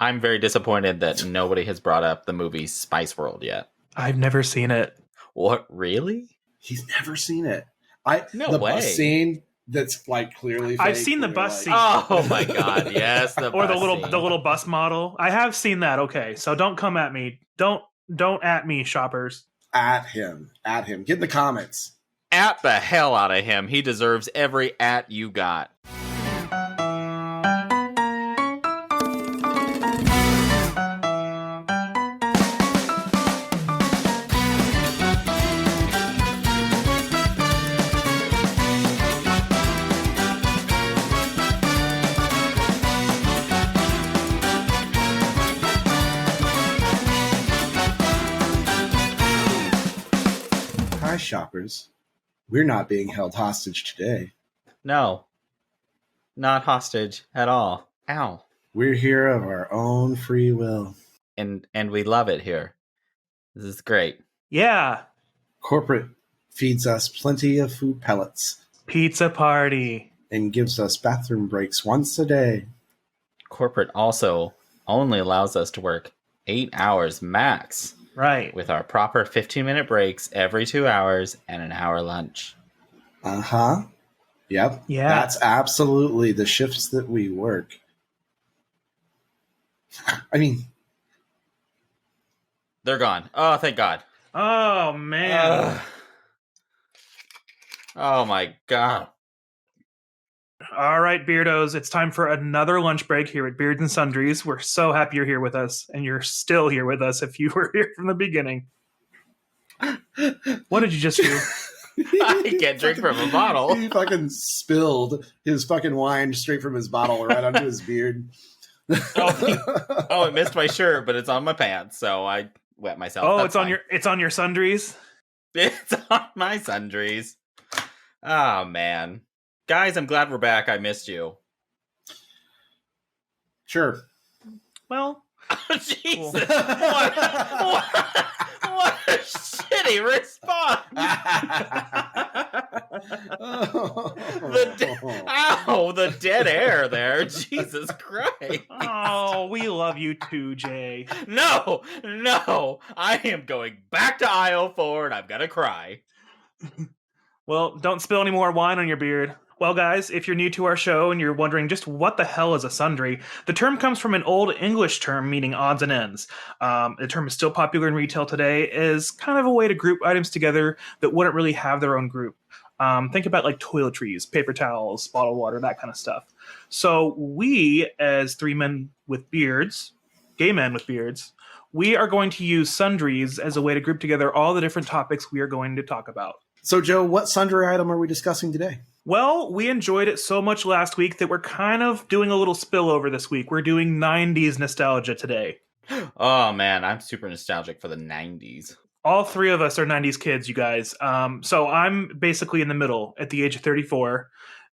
I'm very disappointed that nobody has brought up the movie Spice World yet. I've never seen it. What, really? He's never seen it. No the way. Bus scene that's like clearly fake. I've seen the bus scene. Oh my god, yes, the Or bus the scene. little bus model. I have seen that. Okay, so don't come at me. Don't at me, shoppers. At him. Get in the comments. At the hell out of him. He deserves every at you got. Hi, shoppers. We're not being held hostage today. No. Not hostage at all. Ow. We're here of our own free will. And we love it here. This is great. Yeah. Corporate feeds us plenty of food pellets Pizza party. and gives us bathroom breaks once a day. Corporate also only allows us to work 8 hours max, Right. with our proper 15-minute breaks every 2 hours and an hour lunch. Uh-huh. Yep. Yeah. That's absolutely the shifts that we work. I mean, They're gone. Oh, thank God. Oh man. Oh my God. All right, Beardos, it's time for another lunch break here at Beards and Sundries. We're so happy you're here with us, and you're still here with us if you were here from the beginning. What did you just do? I can't drink from a bottle. He fucking spilled his fucking wine straight from his bottle right onto his beard. Oh, it missed my shirt, but it's on my pants, so I wet myself. Oh, That's it's on fine. your Sundries. It's on my sundries. Oh man, guys, I'm glad we're back. I missed you. Sure. Well, Jesus, what a shitty response. The dead air there. Jesus Christ. oh, we love you too, Jay. No, I am going back to aisle 4 and I'm gonna cry. Well, don't spill any more wine on your beard. Well, guys, if you're new to our show and you're wondering just what the hell is a sundry, the term comes from an old English term meaning odds and ends. The term is still popular in retail today as kind of a way to group items together that wouldn't really have their own group. Think about like toiletries, paper towels, bottled water, that kind of stuff. So we, as three men with beards, gay men with beards, we are going to use sundries as a way to group together all the different topics we are going to talk about. So, Joe, what sundry item are we discussing today? Well, we enjoyed it so much last week that we're kind of doing a little spillover this week. We're doing 90s nostalgia today. Oh man, I'm super nostalgic for the 90s. All three of us are 90s kids, you guys. So I'm basically in the middle at the age of 34.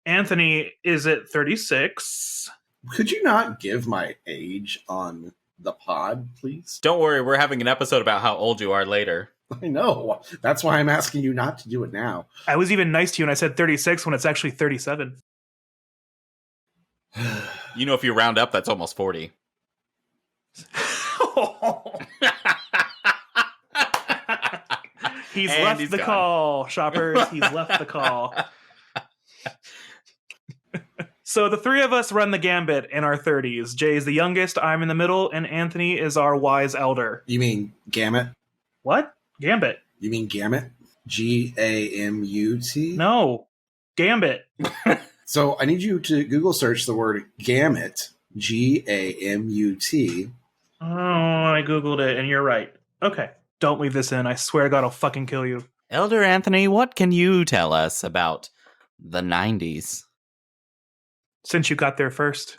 Anthony is at 36. Could you not give my age on the pod, please? Don't worry, we're having an episode about how old you are later. I know. That's why I'm asking you not to do it now. I was even nice to you and I said 36 when it's actually 37. You know, if you round up, that's almost 40. He's And left he's the gone. call, shoppers. He's left the call. So the three of us run the gambit in our 30s. Jay is the youngest, I'm in the middle, and Anthony is our wise elder. You mean gamut? What? Gambit? You mean gamut? G-A-M-U-T? No. Gambit. So I need you to Google search the word gamut, G-A-M-U-T. Oh, I Googled it, and you're right. Okay. Don't leave this in. I swear to God, I'll fucking kill you. Elder Anthony, what can you tell us about the 90s? Since you got there first.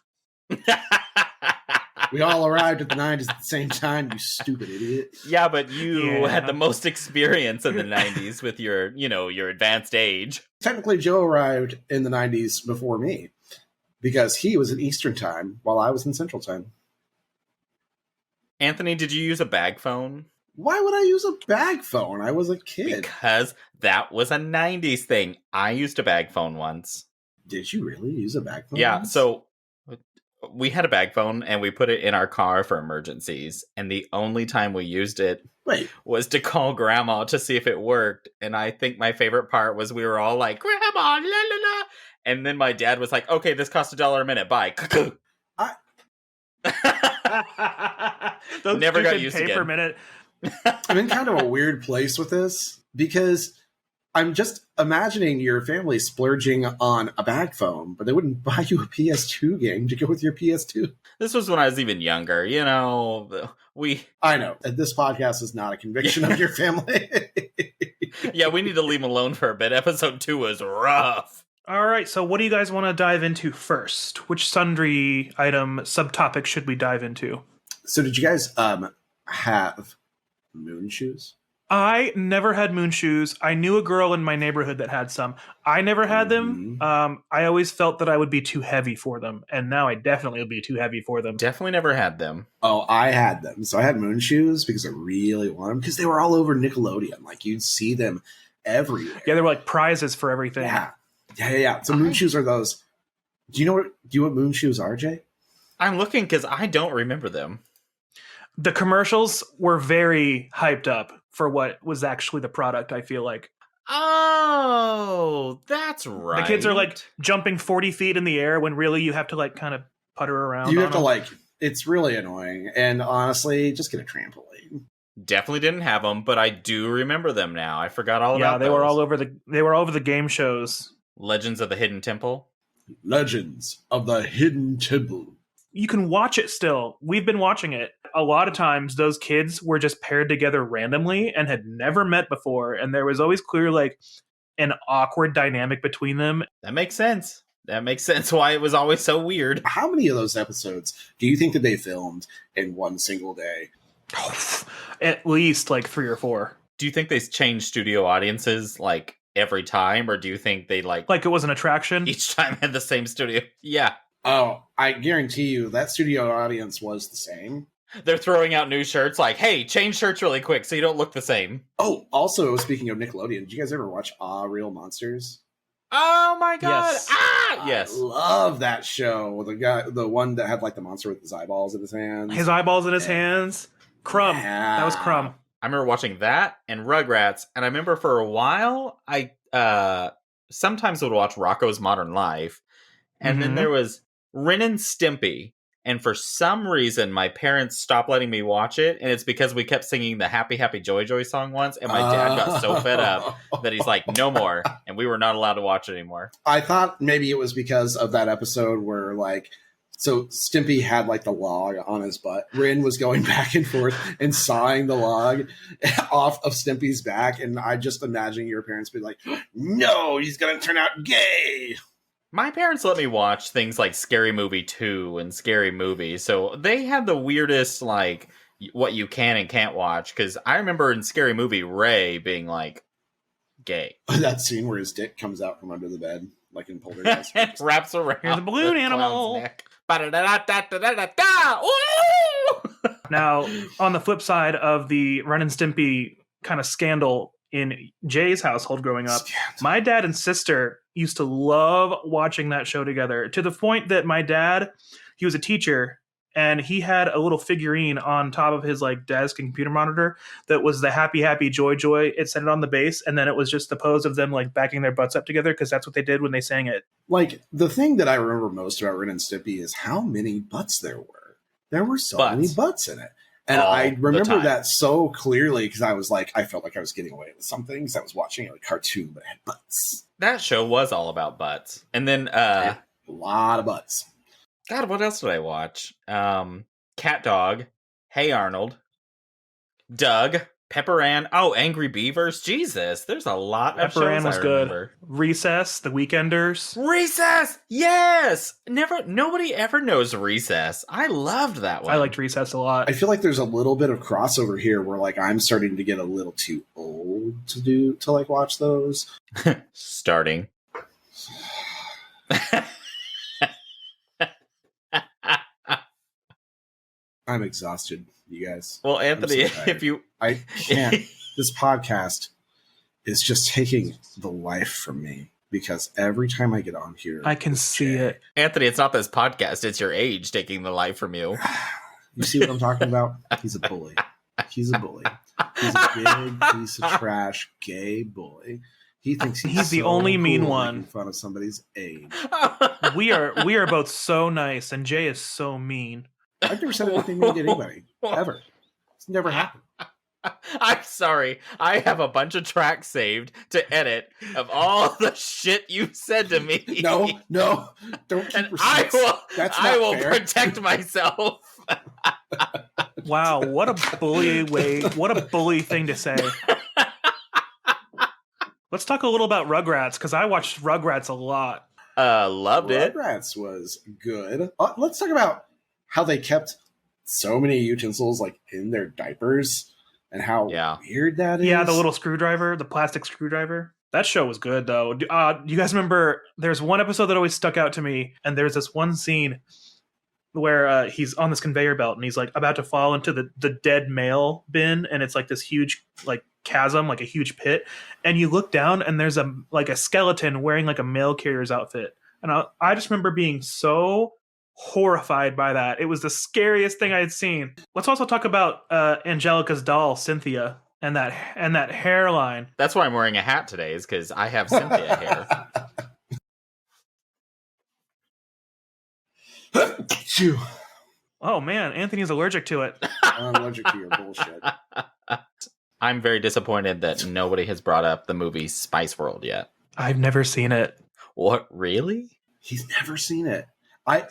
We all arrived at the 90s at the same time, you stupid idiot. Yeah, but you Yeah. had the most experience in the 90s with your, your advanced age. Technically, Joe arrived in the 90s before me because he was in Eastern time while I was in Central time. Anthony, did you use a bag phone? Why would I use a bag phone? I was a kid. Because that was a 90s thing. I used a bag phone once. Did you really use a bag phone? Yeah, once? so we had a bag phone and we put it in our car for emergencies. And the only time we used it Wait, was to call grandma to see if it worked. And I think my favorite part was we were all like, Grandma, la la la. And then my dad was like, okay, this costs $1 a minute. Bye. Those Never got stupid used pay per again. minute. I'm in kind of a weird place with this because I'm just imagining your family splurging on a bag phone, but they wouldn't buy you a PS2 game to go with your PS2. This was when I was even younger. You know, I know. This podcast is not a conviction of your family. yeah, we need to leave them alone for a bit. Episode 2 was rough. All right, so what do you guys want to dive into first? Which sundry item subtopic should we dive into? So did you guys have moon shoes? I never had moon shoes. I knew a girl in my neighborhood that had some. I never had them. I always felt that I would be too heavy for them, and now I definitely would be too heavy for them. Definitely never had them. Oh, I had them. So I had moon shoes because I really wanted them because they were all over Nickelodeon. Like you'd see them everywhere. Yeah, they were like prizes for everything. Yeah. So moon shoes are those. Do you know what moon shoes are, Jay? I'm looking because I don't remember them. The commercials were very hyped up for what was actually the product, I feel like. Oh, that's right. The kids are like jumping 40 feet in the air when really you have to like kind of putter around. You have to like, it's really annoying. And honestly, just get a trampoline. Definitely didn't have them, but I do remember them now. I forgot all about they those. were all over the game shows. Legends of the Hidden Temple. Legends of the Hidden Temple. You can watch it still. We've been watching it. A lot of times those kids were just paired together randomly and had never met before. And there was always clear like an awkward dynamic between them. That makes sense. That makes sense why it was always so weird. How many of those episodes do you think that they filmed in one single day? At least like 3 or 4. Do you think they changed studio audiences like every time, or do you think they like it was an attraction? each time had the same studio? Yeah. Oh, I guarantee you that studio audience was the same. They're throwing out new shirts like, hey, change shirts really quick so you don't look the same. Oh, also, speaking of Nickelodeon, did you guys ever watch Real Monsters? Oh my god. Yes. Yes. I love that show. The one that had like the monster with his eyeballs in his hands. His eyeballs in his hands. Crumb. Yeah. That was Crumb. I remember watching that and Rugrats, and I remember for a while I sometimes would watch Rocko's Modern Life, and then there was Ren and Stimpy, and for some reason my parents stopped letting me watch it, and it's because we kept singing the Happy Happy Joy Joy song once, and my dad got so fed up that he's like, no more, and we were not allowed to watch it anymore. I thought maybe it was because of that episode where like, so Stimpy had like the log on his butt. Rin was going back and forth and sawing the log off of Stimpy's back. And I just imagine your parents be like, no, he's going to turn out gay. My parents let me watch things like Scary Movie 2 and Scary Movie. So they had the weirdest, like, what you can and can't watch. Because I remember in Scary Movie, Ray being like, gay. That scene where his dick comes out from under the bed, like in Poltergeist. And wraps around Here's a balloon the animal. clown's neck. Ba-da-da-da-da-da-da-da. Ooh! Now, on the flip side of the Ren and Stimpy kind of scandal in Jay's household growing up, my dad and sister used to love watching that show together, to the point that my dad, he was a teacher, and he had a little figurine on top of his like desk and computer monitor that was the Happy Happy Joy Joy. It said it on the base, and then it was just the pose of them like backing their butts up together, because that's what they did when they sang it. Like, the thing that I remember most about Ren and Stimpy is how many butts there were. There were so many butts in it. And I remember that so clearly because I was like, I felt like I was getting away with something because I was watching a cartoon, but it had butts. That show was all about butts. And then, a lot of butts. God, what else did I watch? Cat Dog, Hey Arnold, Doug, Pepper Ann. Oh, Angry Beavers. Jesus, there's a lot of Pepper shows Ann was I good. remember. Recess, The Weekenders. Recess, yes. Nobody ever knows Recess. I loved that one. I liked Recess a lot. I feel like there's a little bit of crossover here where like I'm starting to get a little too old to like watch those. Starting. I'm exhausted, you guys. Well, Anthony, so if you... I can't. This podcast is just taking the life from me. because every time I get on here, I can see it. Anthony, it's not this podcast. It's your age taking the life from you. You see what I'm talking about? He's a bully. He's a bully. He's a big piece of trash, gay bully. He thinks he's the so only mean cool one. making fun of somebody's age. We are both so nice, and Jay is so mean. I've never said anything mean to anybody ever. It's never happened. I'm sorry. I have a bunch of tracks saved to edit of all the shit you said to me. No, don't keep And receipts. That's not I will fair. protect myself. Wow, what a bully thing to say. Let's talk a little about Rugrats, because I watched Rugrats a lot. Loved it. Rugrats was good. Let's talk about how they kept so many utensils like in their diapers and how weird that is. Yeah, the little screwdriver, the plastic screwdriver. That show was good, though. Do you guys remember? There's one episode that always stuck out to me, and there's this one scene where he's on this conveyor belt and he's like about to fall into the dead mail bin, and it's like this huge like chasm, like a huge pit, and you look down and there's a skeleton wearing like a mail carrier's outfit, and I just remember being so horrified by that. It was the scariest thing I had seen. Let's also talk about Angelica's doll, Cynthia, and that hairline. That's why I'm wearing a hat today, is because I have Cynthia hair. Phew. Oh man, Anthony's allergic to it. I'm allergic to your bullshit. I'm very disappointed that nobody has brought up the movie Spice World yet. I've never seen it. What, really? He's never seen it.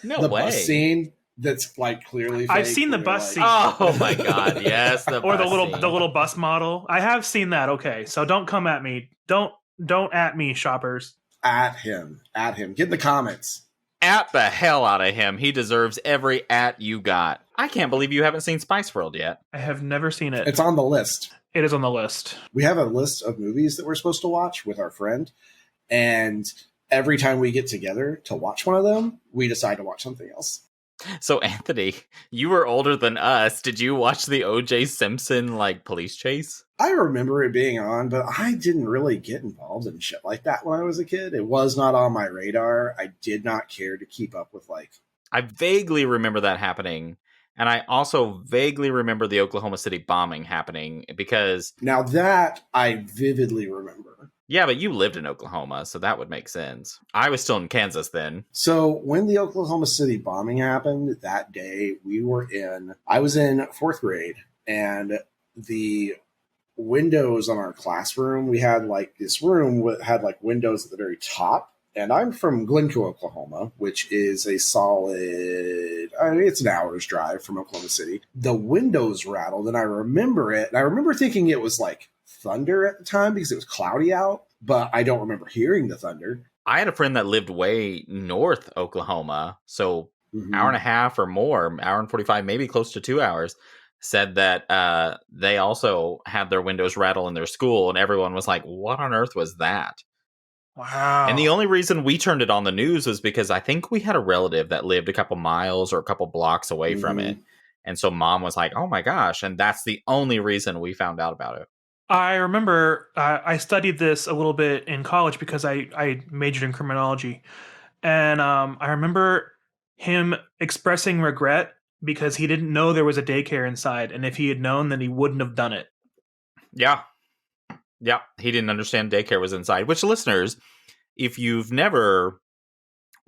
No way. Bus scene that's like clearly fake. I've seen the bus scene. Oh my god, yes. Or the little bus model. I have seen that. Okay, so don't come at me. Don't at me, shoppers. At him. Get in the comments. At the hell out of him. He deserves every at you got. I can't believe you haven't seen Spice World yet. I have never seen it. It's on the list. It is on the list. We have a list of movies that we're supposed to watch with our friend, and every time we get together to watch one of them, we decide to watch something else. So, Anthony, you were older than us. Did you watch the O.J. Simpson, police chase? I remember it being on, but I didn't really get involved in shit like that when I was a kid. It was not on my radar. I did not care to keep up with, I vaguely remember that happening. And I also vaguely remember the Oklahoma City bombing happening because... Now that I vividly remember. Yeah, but you lived in Oklahoma, so that would make sense. I was still in Kansas then. So when the Oklahoma City bombing happened that day, I was in 4th grade, and the windows on our classroom, we had this room had windows at the very top. And I'm from Glencoe, Oklahoma, which is a solid, it's an hour's drive from Oklahoma City. The windows rattled, and I remember it. And I remember thinking it was thunder at the time because it was cloudy out, but I don't remember hearing the thunder. I had a friend that lived way north Oklahoma, so hour and a half or more, hour and 45, maybe close to 2 hours, said that they also had their windows rattle in their school, and everyone was like, what on earth was that? Wow. And the only reason we turned it on the news was because I think we had a relative that lived a couple miles or a couple blocks away from it. And so Mom was like, oh my gosh. And that's the only reason we found out about it. I remember I studied this a little bit in college because I majored in criminology. And I remember him expressing regret because he didn't know there was a daycare inside. And if he had known, then he wouldn't have done it. Yeah. Yeah, he didn't understand daycare was inside, which, listeners, if you've never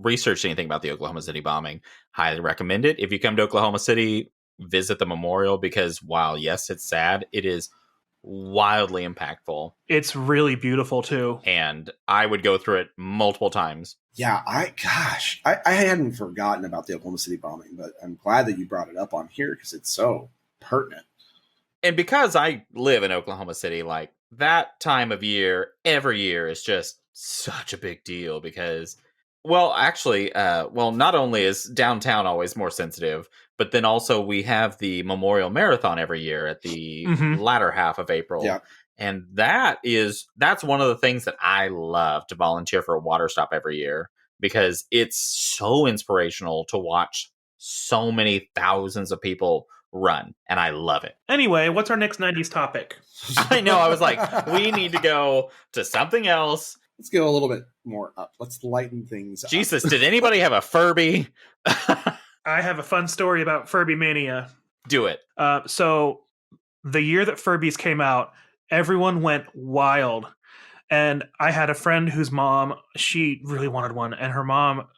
researched anything about the Oklahoma City bombing, highly recommend it. If you come to Oklahoma City, visit the memorial because while, yes, it's sad, it is wildly impactful. It's really beautiful, too. And I would go through it multiple times. Yeah, I hadn't forgotten about the Oklahoma City bombing, but I'm glad that you brought it up on here because it's so pertinent. And because I live in Oklahoma City, that time of year, every year is just such a big deal because, not only is downtown always more sensitive, but then also we have the Memorial Marathon every year at the latter half of April. Yeah. And that's one of the things that I love to volunteer for a water stop every year because it's so inspirational to watch so many thousands of people run, and I love it. Anyway, what's our next 90s topic? I know, I was like, we need to go to something else let's go a little bit more up. Let's lighten things up. Jesus, did anybody have a Furby? I have a fun story about Furby Mania. Do it. So the year that Furbies came out, everyone went wild. And I had a friend whose mom, she really wanted one. And her mom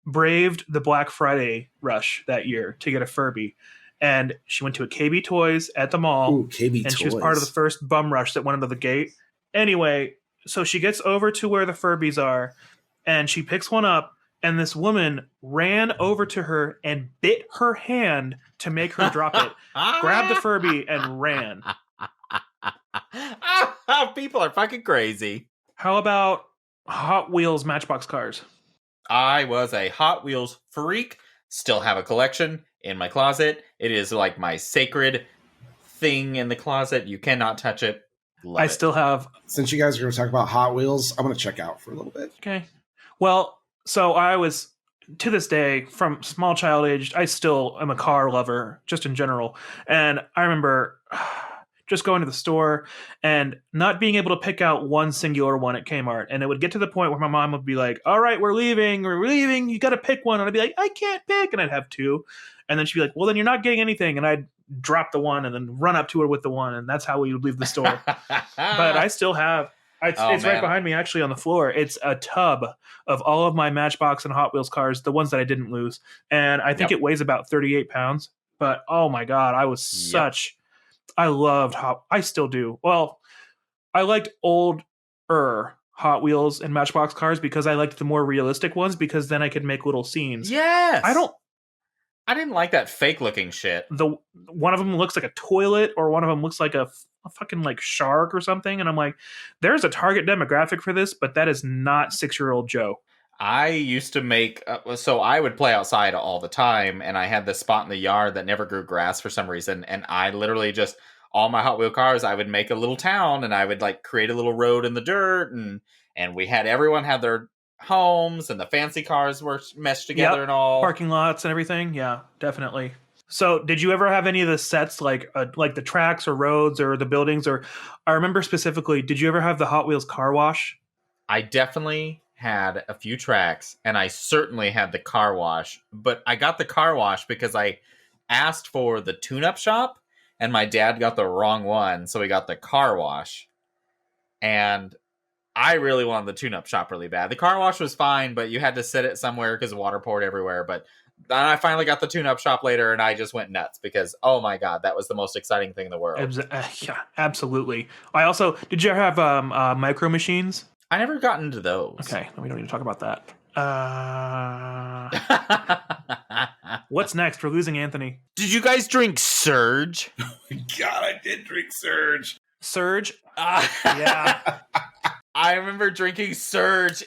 braved the Black Friday rush that year to get a Furby. And she went to a KB Toys at the mall. Ooh, KB and Toys. She was part of the first bum rush that went into the gate. Anyway, so she gets over to where the Furbies are. And she picks one up. And this woman ran over to her and bit her hand to make her drop it, grabbed the Furby, and ran. People are fucking crazy. How about Hot Wheels Matchbox cars? I was a Hot Wheels freak. Still have a collection in my closet. It is like my sacred thing in the closet. You cannot touch it. Love it. Still have... Since you guys are going to talk about Hot Wheels, I'm going to check out for a little bit. Okay. Well... So I was, to this day, from small child age, I still am a car lover, just in general. And I remember just going to the store and not being able to pick out one singular one at Kmart. And it would get to the point where my mom would be like, all right, we're leaving, you got to pick one. And I'd be like, I can't pick. And I'd have two. And then she'd be like, well, then you're not getting anything. And I'd drop the one and then run up to her with the one. And that's how we would leave the store. But I still have... It's right behind me, actually, on the floor. It's a tub of all of my Matchbox and Hot Wheels cars, the ones that I didn't lose. And I think it weighs about 38 pounds. But, oh my God, I was I loved I still do. Well, I liked older Hot Wheels and Matchbox cars because I liked the more realistic ones because then I could make little scenes. Yes! I didn't like that fake-looking shit. One of them looks like a toilet, or one of them looks like a fucking like shark or something, and I'm like, there's a target demographic for this, but that is not 6-year-old Joe. I used to make... so I would play outside all the time, and I had this spot in the yard that never grew grass for some reason, and I literally just... All my Hot Wheel cars, I would make a little town, and I would like create a little road in the dirt, and everyone had their... homes, and the fancy cars were meshed together and all parking lots and everything. Yeah, definitely. So did you ever have any of the sets like the tracks or roads or the buildings? Or I remember specifically, did you ever have the Hot Wheels car wash? I definitely had a few tracks, and I certainly had the car wash, but I got the car wash because I asked for the tune-up shop, and my dad got the wrong one, so he got the car wash. And I really wanted the tune-up shop really bad. The car wash was fine, but you had to sit it somewhere because water poured everywhere. But then I finally got the tune-up shop later, and I just went nuts because, oh my God, that was the most exciting thing in the world. Yeah, absolutely. Did you ever have micro machines? I never got into those. Okay, we don't need to talk about that. What's next? We're losing Anthony. Did you guys drink Surge? Oh my God, I did drink Surge. Surge? Yeah. I remember drinking Surge.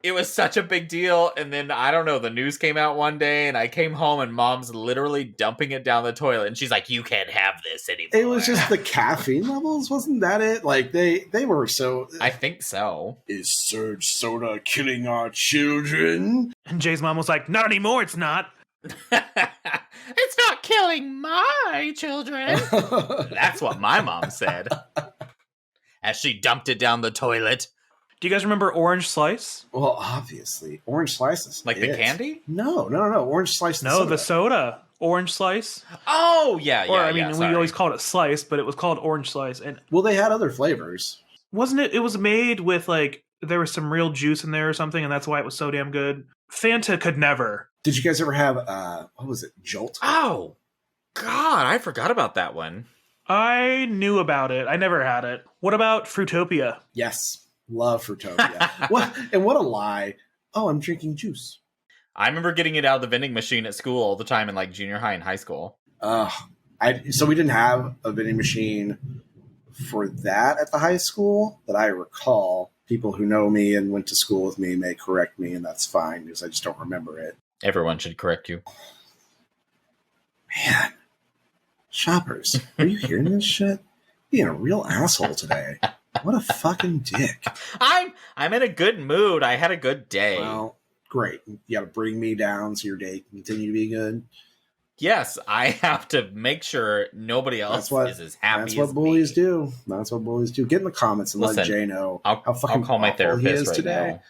It was such a big deal. And then, I don't know, the news came out one day, and I came home, and Mom's literally dumping it down the toilet. And she's like, you can't have this anymore. It was just the caffeine levels. Wasn't that it? Like, they were so... I think so. Is Surge soda killing our children? And Jay's mom was like, not anymore, it's not. It's not killing my children. That's what my mom said. As she dumped it down the toilet. Do you guys remember Orange Slice? Well, obviously. Orange Slice is like the candy? No. Orange Slice. No, the soda. Orange Slice. Oh, yeah. We always called it Slice, but it was called Orange Slice. And well, they had other flavors. Wasn't it? It was made with like, there was some real juice in there or something, and that's why it was so damn good. Fanta could never. Did you guys ever have, what was it, Jolt? Oh, God, I forgot about that one. I knew about it. I never had it. What about Fruitopia? Yes. Love Fruitopia. What a lie. Oh, I'm drinking juice. I remember getting it out of the vending machine at school all the time in like junior high and high school. So we didn't have a vending machine for that at the high school that I recall. People who know me and went to school with me may correct me, and that's fine because I just don't remember it. Everyone should correct you. Man. Shoppers, are you hearing this shit? Being a real asshole today. What a fucking dick. I'm in a good mood. I had a good day. Well, great. You got to bring me down so your day can continue to be good. Yes, I have to make sure nobody else is as happy as That's what bullies me. do. That's what bullies do. Get in the comments and Listen, let Jay know I'll how fucking call my awful he therapist is right today.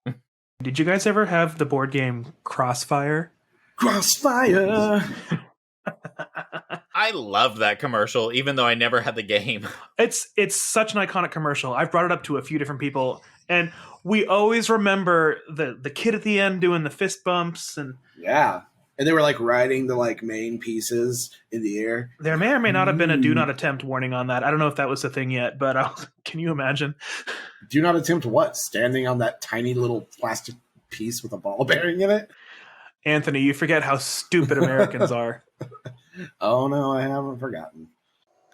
now. Did you guys ever have the board game Crossfire? Crossfire. I love that commercial, even though I never had the game. It's such an iconic commercial. I've brought it up to a few different people, and we always remember the kid at the end doing the fist bumps, and Yeah. And they were like riding the like main pieces in the air. there may or may not have been a do not attempt warning on that. I don't know if that was a thing yet, but can you imagine? Do not attempt what? Standing on that tiny little plastic piece with a ball bearing in it? Anthony, you forget how stupid Americans are. Oh no, I haven't forgotten.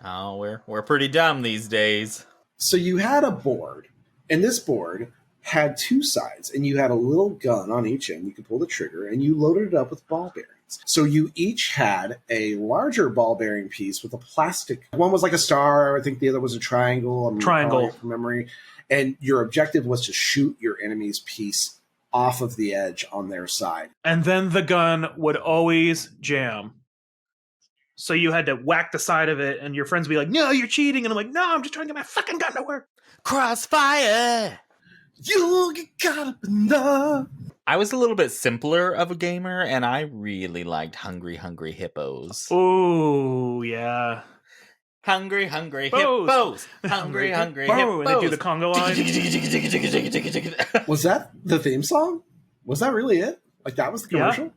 Oh, we're pretty dumb these days. So you had a board, and this board had two sides, and you had a little gun on each end. You could pull the trigger, and you loaded it up with ball bearings. So you each had a larger ball bearing piece with a plastic. One was like a star. I think the other was a triangle. Triangle. From memory. And your objective was to shoot your enemy's piece off of the edge on their side. And then the gun would always jam. So you had to whack the side of it, and your friends would be like, "No, you're cheating." And I'm like, "No, I'm just trying to get my fucking gun to work." Crossfire! You get caught up in love. I was a little bit simpler of a gamer, and I really liked Hungry Hungry Hippos. Oh, yeah. Hungry Hippos! Hungry Hippos! And they do the Congo line. Was that the theme song? Was that really it? Like that was the commercial? Yeah.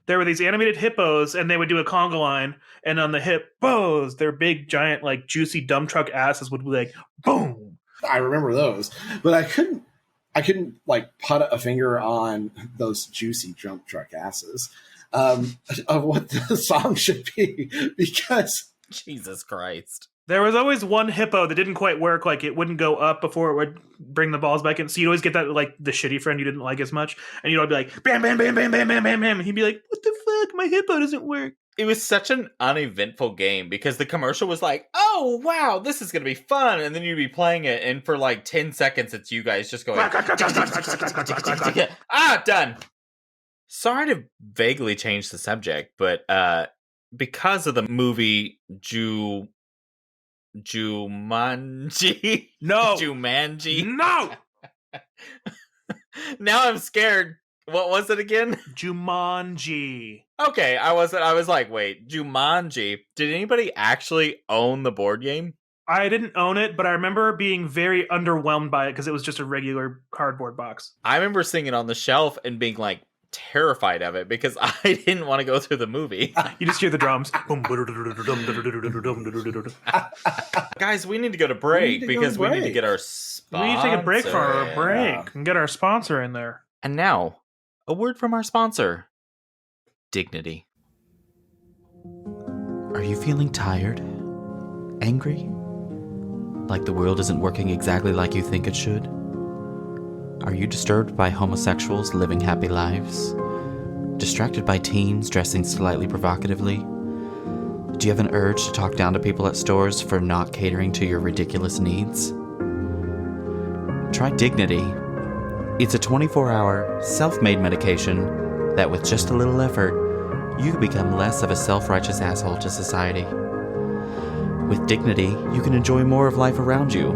There were these animated hippos, and they would do a conga line, and on the hippos, their big, giant, like, juicy dump truck asses would be like, boom! I remember those, but I couldn't like put a finger on those juicy dump truck asses of what the song should be, because Jesus Christ. There was always one hippo that didn't quite work. Like, it wouldn't go up before it would bring the balls back in. So you'd always get that, like, the shitty friend you didn't like as much. And you'd all be like, bam, bam, bam, bam, bam, bam, bam, bam. And he'd be like, what the fuck? My hippo doesn't work. It was such an uneventful game because the commercial was like, oh, wow, this is going to be fun. And then you'd be playing it, and for like 10 seconds, it's you guys just going, done. Sorry to vaguely change the subject, but because of the movie Jumanji. No. Jumanji. No! Now I'm scared. What was it again? Jumanji. Okay, I was like, wait, Jumanji. Did anybody actually own the board game? I didn't own it, but I remember being very underwhelmed by it because it was just a regular cardboard box. I remember seeing it on the shelf and being like terrified of it because I didn't want to go through the movie. You just hear the drums. Guys, we need to go to break because we need to get our sponsor. We need to take a break for our break and get our sponsor in there. And now, a word from our sponsor, Dignity. Are you feeling tired? Angry? Like the world isn't working exactly like you think it should? Are you disturbed by homosexuals living happy lives? Distracted by teens dressing slightly provocatively? Do you have an urge to talk down to people at stores for not catering to your ridiculous needs? Try Dignity. It's a 24-hour, self-made medication that with just a little effort, you can become less of a self-righteous asshole to society. With Dignity, you can enjoy more of life around you,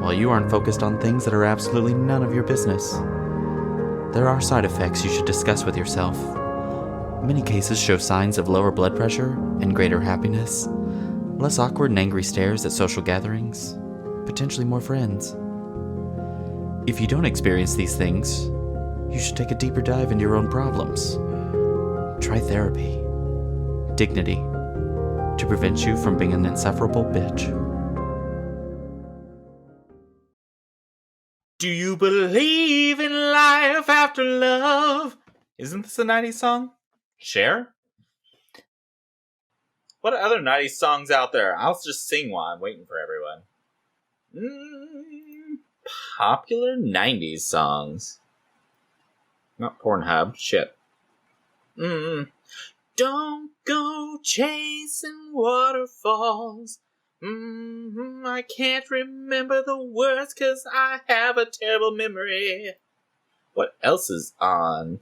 while you aren't focused on things that are absolutely none of your business. There are side effects you should discuss with yourself. Many cases show signs of lower blood pressure and greater happiness, less awkward and angry stares at social gatherings, potentially more friends. If you don't experience these things, you should take a deeper dive into your own problems. Try therapy. Dignity. To prevent you from being an insufferable bitch. Do you believe in life after love? Isn't this a 90s song? Cher? What other 90s songs out there? I'll just sing while I'm waiting for everyone. Popular 90s songs. Not Pornhub. Shit. Don't go chasing waterfalls. I can't remember the words because I have a terrible memory. What else is on?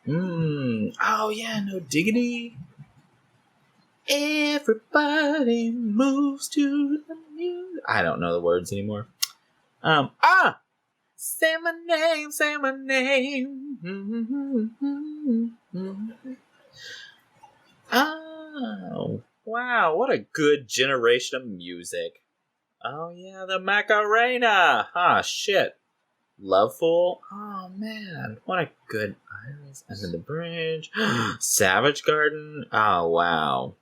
Oh yeah, No Diggity. Everybody moves to the music. I don't know the words anymore. Say my name, say my name. Oh, wow, what a good generation of music. Oh, yeah, the Macarena. Ah, shit. Loveful. Oh, man, what a good Iris. Under the Bridge. Savage Garden. Oh, wow.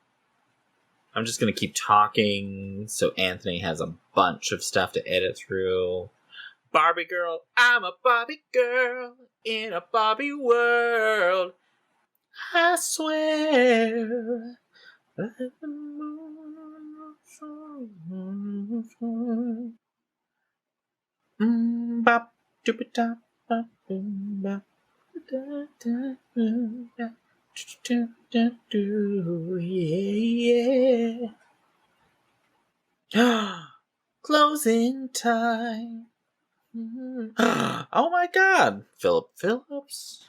I'm just going to keep talking so Anthony has a bunch of stuff to edit through. Barbie girl, I'm a Barbie girl in a Barbie world. I swear. Bop, doop-a-dop, bop, boom, bop, da-da-da, yeah. Closing time. Oh my god, Philip Phillips.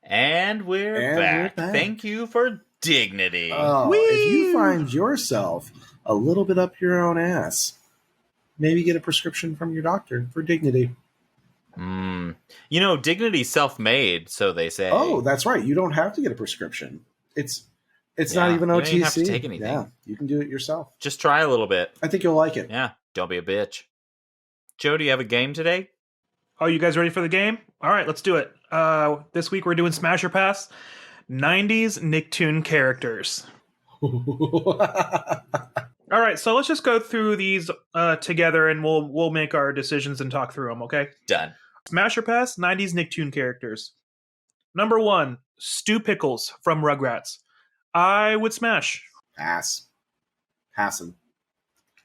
And we're back. Thank you for dignity. Oh, if you find yourself a little bit up your own ass, maybe get a prescription from your doctor for dignity. You know, dignity's self-made, so they say. Oh, that's right. You don't have to get a prescription. It's not even OTC. You don't have to take anything. Yeah, you can do it yourself. Just try a little bit. I think you'll like it. Yeah, don't be a bitch. Joe, do you have a game today? Oh, you guys ready for the game? All right, let's do it. This week we're doing Smash or Pass. 90s Nicktoon characters. All right, so let's just go through these together, and we'll make our decisions and talk through them, okay? Done. Smash or Pass, 90s Nicktoon characters. Number 1, Stu Pickles from Rugrats. I would smash. Pass. Passing.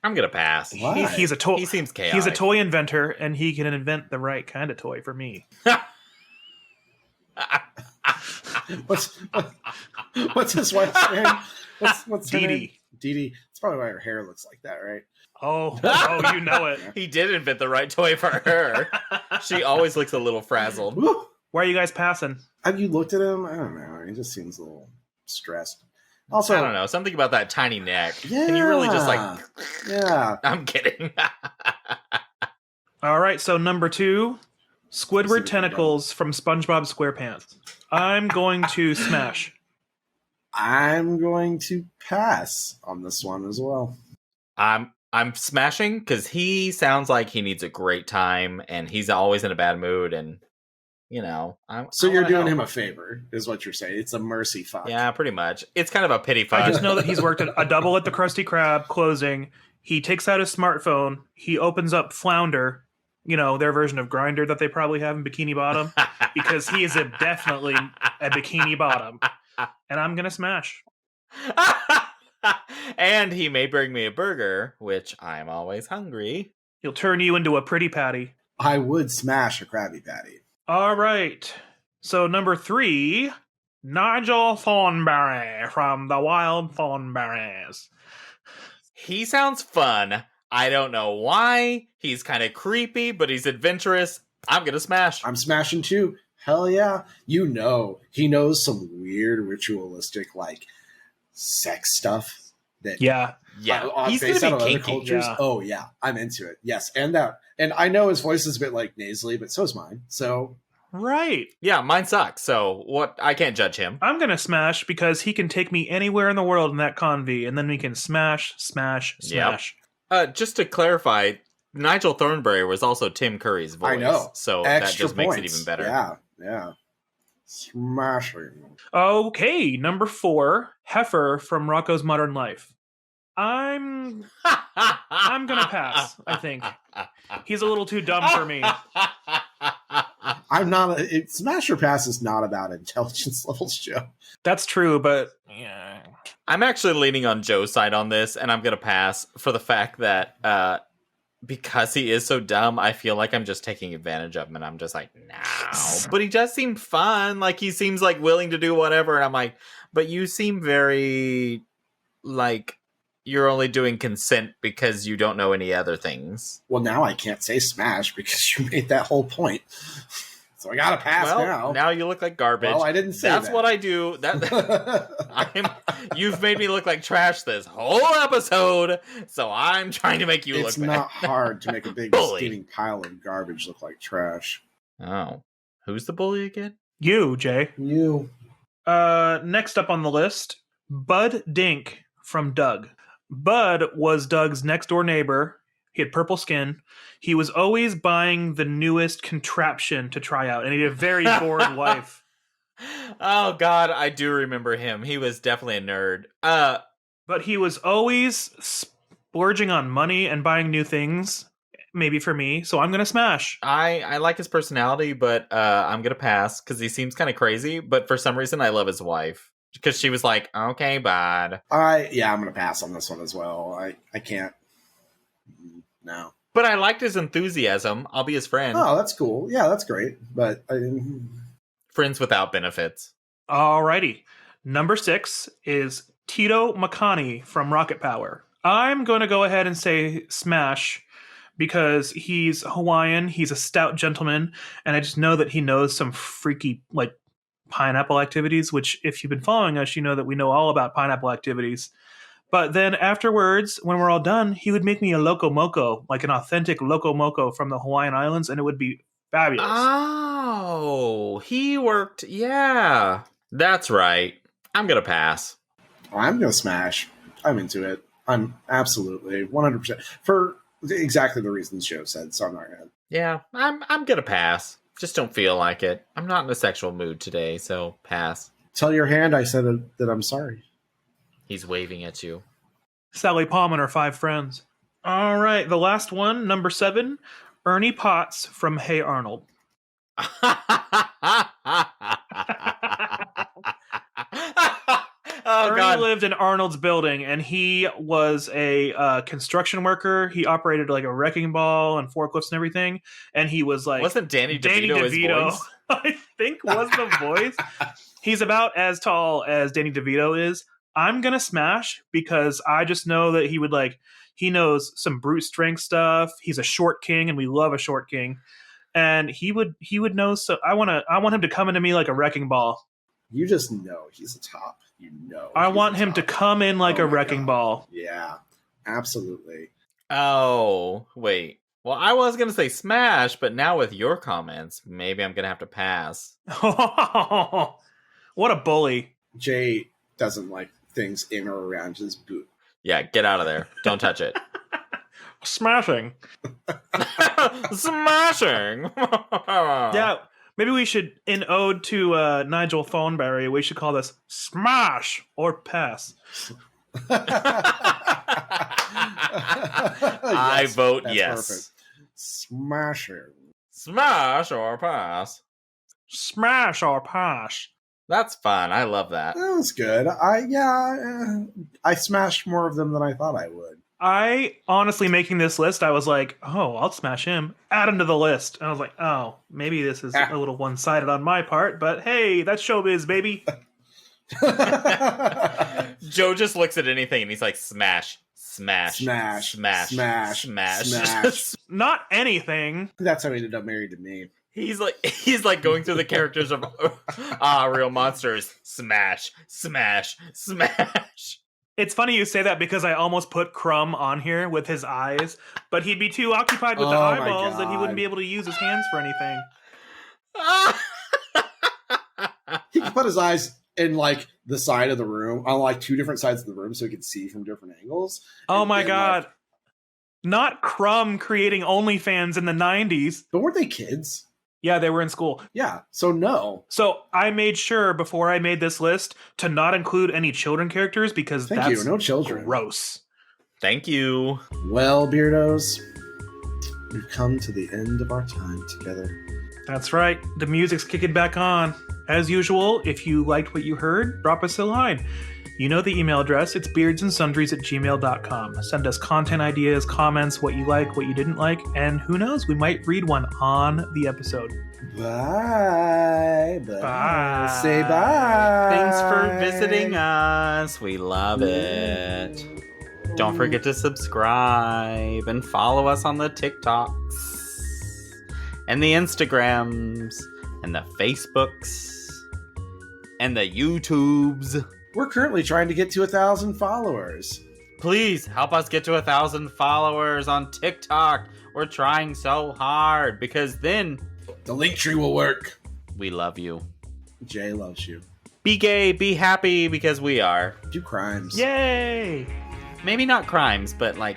I'm gonna pass. He's a toy. He seems chaotic. He's a toy inventor, and he can invent the right kind of toy for me. What's his wife's name? What's Dee her Dee. name? Dee Dee. That's probably why her hair looks like that, right? Oh, you know it. He did invent the right toy for her. She always looks a little frazzled. Woo! Why are you guys passing? Have you looked at him? I don't know. He just seems a little stressed. Also, I don't know. Something about that tiny neck. Yeah. Can you really just like... Yeah. I'm kidding. All right, so number 2, Squidward Tentacles from Spongebob SquarePants. I'm going to smash. I'm going to pass on this one as well. I'm smashing because he sounds like he needs a great time, and he's always in a bad mood, and you know. You're doing him a favor, is what you're saying. It's a mercy fuck. Yeah, pretty much. It's kind of a pity fuck. I just know that he's worked at a double at the Krusty Krab closing. He takes out his smartphone. He opens up Flounder, you know, their version of Grindr that they probably have in Bikini Bottom, because he is definitely a Bikini Bottom. And I'm going to smash. And he may bring me a burger, which I'm always hungry. He'll turn you into a pretty patty. I would smash a Krabby Patty. All right. So number 3, Nigel Thornberry from the Wild Thornberries. He sounds fun. I don't know why. He's kind of creepy, but he's adventurous. I'm going to smash. I'm smashing too. Hell yeah. You know, he knows some weird ritualistic, like, sex stuff. Yeah. He's going to be kinky. Cultures. Yeah. Oh, yeah. I'm into it. Yes. And I know his voice is a bit, like, nasally, but so is mine. So... Right. Yeah, mine sucks. So I can't judge him. I'm going to smash because he can take me anywhere in the world in that convy, and then we can smash. Yep. Just to clarify, Nigel Thornberry was also Tim Curry's voice. I know. So Extra that just makes it even better. Yeah. Smashing. Okay, number 4, Heifer from Rocko's Modern Life. I'm gonna pass, I think. He's a little too dumb for me. Smash or Pass is not about intelligence levels, Joe. That's true, but yeah. I'm actually leaning on Joe's side on this, and I'm gonna pass for the fact that because he is so dumb, I feel like I'm just taking advantage of him, and I'm just like, no. But he does seem fun. Like, he seems like willing to do whatever, and I'm like, but you seem very like you're only doing consent because you don't know any other things. Well, now I can't say smash because you made that whole point. So I gotta pass now. Now you look like garbage. Well, I didn't say That's that. what I do. You've made me look like trash this whole episode, so I'm trying to make you look bad. It's not hard to make a big steaming pile of garbage look like trash. Oh. Who's the bully again? You, Jay. You. Next up on the list, Bud Dink from Doug. Bud was Doug's next door neighbor. He had purple skin. He was always buying the newest contraption to try out, and he had a very bored wife. Oh, God, I do remember him. He was definitely a nerd. But he was always splurging on money and buying new things, maybe for me, so I'm going to smash. I like his personality, but I'm going to pass, because he seems kind of crazy, but for some reason I love his wife. Because she was like, okay, bud. I'm going to pass on this one as well. I can't. No. But I liked his enthusiasm. I'll be his friend. Oh, that's cool. Yeah, that's great. But friends without benefits. Alrighty. Number 6 is Tito Makani from Rocket Power. I'm going to go ahead and say smash because he's Hawaiian, he's a stout gentleman, and I just know that he knows some freaky, like, pineapple activities, which if you've been following us, you know that we know all about pineapple activities. But then afterwards, when we're all done, he would make me a loco moco, like an authentic loco moco from the Hawaiian Islands, and it would be fabulous. Oh, he worked. Yeah, that's right. I'm going to pass. I'm going to smash. I'm into it. I'm absolutely 100% for exactly the reasons Joe said, so I'm not going to. Yeah, I'm going to pass. Just don't feel like it. I'm not in a sexual mood today, so pass. Tell your hand I said that I'm sorry. He's waving at you. Sally Palm and her 5 friends. All right, the last one, number 7, Ernie Potts from Hey Arnold. Ernie lived in Arnold's building, and he was a construction worker. He operated like a wrecking ball and forklifts and everything. And he was like... Wasn't Danny DeVito his voice? I think was the voice. He's about as tall as Danny DeVito is. I'm going to smash because I just know that he would he knows some brute strength stuff. He's a short king, and we love a short king. And he would know. So I want him to come into me like a wrecking ball. You just know he's a top. You know. I want him to come in like a wrecking ball. Yeah, absolutely. Oh, wait. Well, I was going to say smash, but now with your comments, maybe I'm going to have to pass. What a bully. Jay doesn't like things in or around his boot. Yeah, get out of there. Don't touch it. Smashing. Smashing. Yeah, maybe we should, in ode to Nigel Thornberry, we should call this Smash or Pass. I vote yes. Perfect. Smashing. Smash or pass. Smash or pass. That's fun. I love that. That was good. I smashed more of them than I thought I would. I honestly, making this list, I was like, oh, I'll smash him. Add him to the list. And I was like, oh, maybe this is a little one-sided on my part, but hey, that's showbiz, baby. Joe just looks at anything and he's like, smash, smash, smash, smash, smash, smash, smash. Not anything. That's how he ended up married to me. He's like going through the characters of Real Monsters. Smash, smash, smash. It's funny you say that because I almost put Crumb on here with his eyes, but he'd be too occupied with the eyeballs that he wouldn't be able to use his hands for anything. He could put his eyes in like the side of the room, on like 2 different sides of the room, so he could see from different angles. Oh my god. Not Crumb creating OnlyFans in the 90s. But weren't they kids? Yeah, they were in school. Yeah, so no. So I made sure before I made this list to not include any children characters because that's no children. Gross. Thank you. Well, Beardos, we've come to the end of our time together. That's right. The music's kicking back on. As usual, if you liked what you heard, drop us a line. You know the email address. It's beardsandsundries@gmail.com. Send us content ideas, comments, what you like, what you didn't like, and who knows, we might read one on the episode. Bye. Bye. Say bye. Thanks for visiting us. We love it. Don't forget to subscribe and follow us on the TikToks and the Instagrams and the Facebooks and the YouTubes. We're currently trying to get to 1,000 followers. Please help us get to 1,000 followers on TikTok. We're trying so hard because then the link tree will work. We love you. Jay loves you. Be gay, be happy because we are. Do crimes. Yay! Maybe not crimes, but like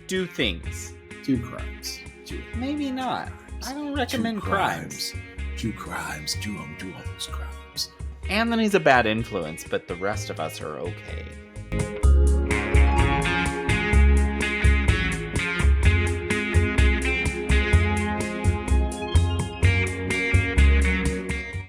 do things. Do crimes. Do it. Maybe not. I don't recommend crimes. Do crimes. Do all those crimes. Anthony's a bad influence, but the rest of us are okay.